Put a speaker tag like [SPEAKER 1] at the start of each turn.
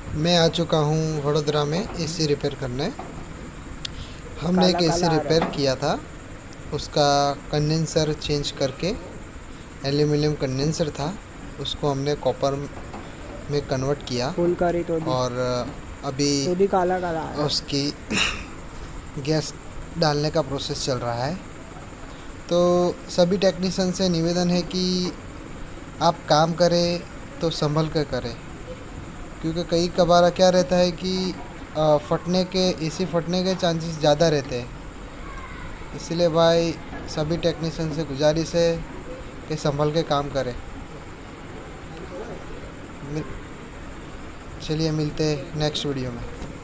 [SPEAKER 1] मैं आ चुका हूँ वडोदरा में एसी रिपेयर करने। हमने एक
[SPEAKER 2] काला
[SPEAKER 1] एसी
[SPEAKER 2] काला आ रहा
[SPEAKER 1] रिपेयर
[SPEAKER 2] है।
[SPEAKER 1] किया था, उसका कंडेंसर चेंज करके एल्यूमिनियम कंडेंसर था, उसको हमने कॉपर में कन्वर्ट किया।
[SPEAKER 2] फुल करी
[SPEAKER 1] और अभी
[SPEAKER 2] तो भी काला काला आ रहा है।
[SPEAKER 1] उसकी गैस डालने का प्रोसेस चल रहा है। तो सभी टेक्नीशियन से निवेदन है कि आप काम करें तो संभल कर करें, क्योंकि कई कबार क्या रहता है कि फटने के एसी फटने के चांसेस ज़्यादा रहते हैं। इसीलिए भाई सभी टेक्नीशियन से गुजारिश है कि संभल के काम करें। चलिए मिलते हैं नेक्स्ट वीडियो में।